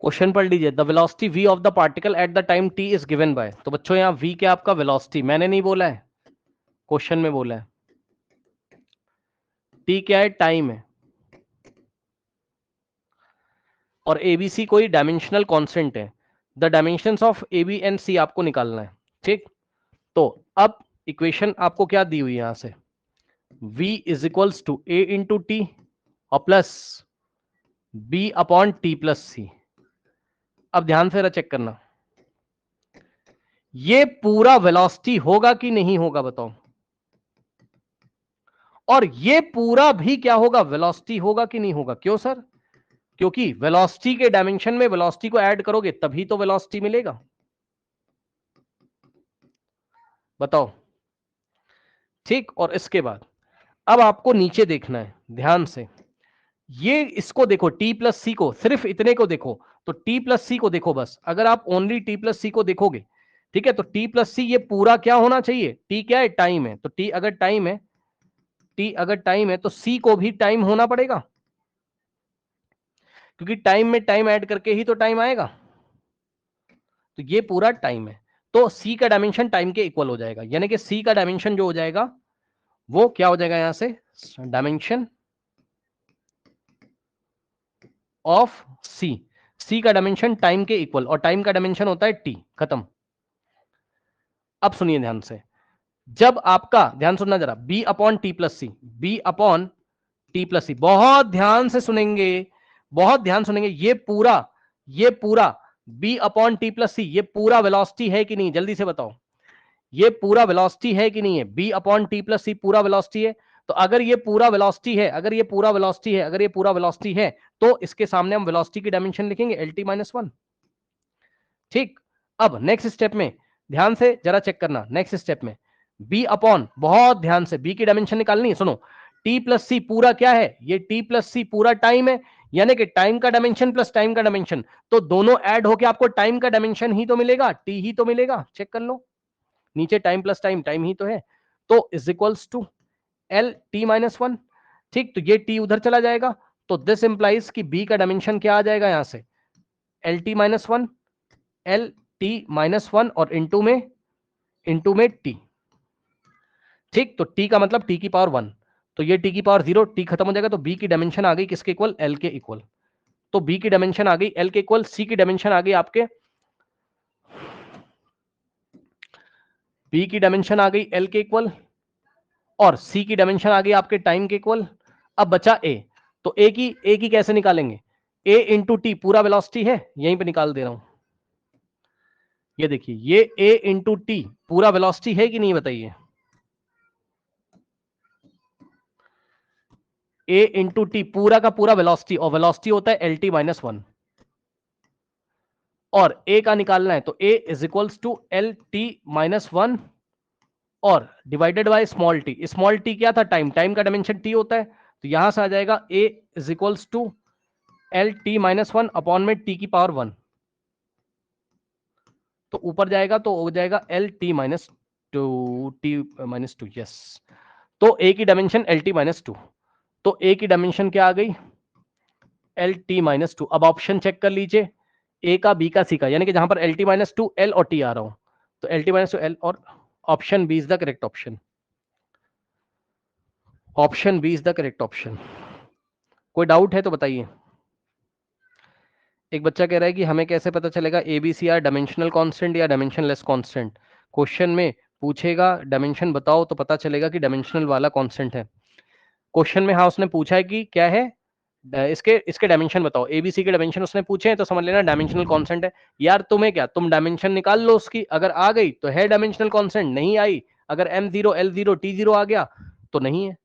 Question पढ़ लीजिए, the velocity v of the particle at the time t is given by. तो बच्चों यहाँ v क्या आपका वेलोसिटी, मैंने नहीं बोला है, क्वेश्चन में बोला है। t क्या है, टाइम है, और abc कोई डायमेंशनल कांस्टेंट है। The dimensions of a b and c आपको निकालना है, ठीक। तो अब इक्वेशन आपको क्या दी हुई है यहां से, v is equals to a into t और plus b upon t plus c. अब ध्यान से जरा चेक करना, ये पूरा वेलोसिटी होगा कि नहीं होगा बताओ, और ये पूरा भी क्या होगा, वेलोसिटी होगा कि नहीं होगा। क्यों सर, क्योंकि वेलोसिटी के डायमेंशन में वेलोसिटी को ऐड करोगे तभी तो वेलोसिटी मिलेगा। बताओ, ठीक। और इसके बाद अब आपको नीचे देखना है ध्यान से, ये इसको देखो t प्लस सी को, सिर्फ इतने को देखो, तो t प्लस सी को देखो बस। अगर आप ओनली t प्लस सी को देखोगे, ठीक है, तो t प्लस सी ये पूरा क्या होना चाहिए, t क्या है, टाइम है, तो t अगर टाइम है, t अगर टाइम है तो c को भी टाइम होना पड़ेगा, क्योंकि टाइम में टाइम ऐड करके ही तो टाइम आएगा। तो ये पूरा टाइम है, तो c का डायमेंशन टाइम के इक्वल हो जाएगा, यानी कि c का डायमेंशन जो हो जाएगा वो क्या हो जाएगा यहां से, डायमेंशन ऑफ c, c का डायमेंशन टाइम के इक्वल, और टाइम का डायमेंशन होता है t, खत्म। अब सुनिए ध्यान से, जब आपका, ध्यान सुनना जरा, b अपॉन टी प्लस सी, b अपॉन टी प्लस सी, बहुत ध्यान से सुनेंगे, बहुत ध्यान सुनेंगे, ये पूरा b अपॉन टी प्लस सी ये पूरा वेलोसिटी है कि नहीं, जल्दी से बताओ, ये पूरा वेलोसिटी है कि नहीं है, b अपॉन टी प्लस सी पूरा वेलोसिटी है। तो अगर ये पूरा वेलोसिटी है, अगर ये पूरा वेलोसिटी है, अगर ये पूरा वेलोसिटी है, तो इसके सामने हम वेलोसिटी की डायमेंशन लिखेंगे lt माइनस वन, ठीक। अब नेक्स्ट स्टेप में ध्यान से जरा चेक करना, नेक्स्ट स्टेप में b अपॉन, बहुत ध्यान से b की डायमेंशन निकालनी है, सुनो, t प्लस सी पूरा क्या है, ये t प्लस सी पूरा टाइम है, यानी कि टाइम का डायमेंशन प्लस टाइम का डायमेंशन, तो दोनों ऐड होके आपको टाइम का डायमेंशन ही तो मिलेगा, t ही तो मिलेगा, चेक कर लो, नीचे टाइम प्लस टाइम, टाइम ही तो है, तो is equals to L T minus one, ठीक। तो ये t उधर चला जाएगा, तो दिस इंप्लाइज कि b का डायमेंशन क्या आ जाएगा यहां से, L T minus one, L T minus one और इंटू में t, ठीक। तो t का मतलब t की पावर वन, तो ये t की पावर जीरो, t खत्म हो जाएगा, तो b की डायमेंशन आ गई किसके इक्वल, l के इक्वल। तो b की डायमेंशन आ गई l के इक्वल, c की डायमेंशन आ गई आपके, b की डायमेंशन आ गई l के इक्वल, और c की डायमेंशन आ गई आपके टाइम के इक्वल। अब बचा a, तो a की कैसे निकालेंगे, a इंटू टी पूरा वेलोसिटी है, यहीं पे निकाल दे रहा हूं, ये देखिए, ये a इंटू टी पूरा वेलोसिटी है कि नहीं बताइए, a इंटू टी पूरा का पूरा वेलोसिटी, और वेलोसिटी होता है एल टी माइनस वन, और a का निकालना है, तो a is equals to L T minus one और डिवाइडेड बाय स्मॉल टी क्या था, टाइम, टाइम का डायमेंशन t होता है, तो यहां से आ जाएगा a is equals to L T minus one upon में t की पावर वन, तो ऊपर जाएगा तो हो जाएगा L T minus two, yes. तो a की dimension L T minus to, तो a की डायमेंशन क्या आ गई, एल टी माइनस टू। अब ऑप्शन चेक कर लीजिए, a का, b का, c का, यानी कि जहां पर l T minus two l और t आ रहा हूं, तो l T minus two l, और option b is the correct option, option b is the correct option. कोई डाउट है तो बताइए। एक बच्चा कह रहा है कि हमें कैसे पता चलेगा A B C are dimensional constant या डायमेंशनलेस कांस्टेंट, क्वेश्चन में पूछेगा डायमेंशन बताओ तो पता चलेगा कि डायमेंशनल वाला कांस्टेंट है। क्वेश्चन में हाँ उसने पूछा है कि क्या है, इसके इसके डायमेंशन बताओ, एबीसी के डायमेंशन उसने पूछे हैं, तो समझ लेना डायमेंशनल कांस्टेंट है। यार तुम्हें क्या, तुम डायमेंशन निकाल लो उसकी, अगर आ गई तो है डायमेंशनल कांस्टेंट, नहीं आई, अगर m0 l0 t0 आ गया तो नहीं है।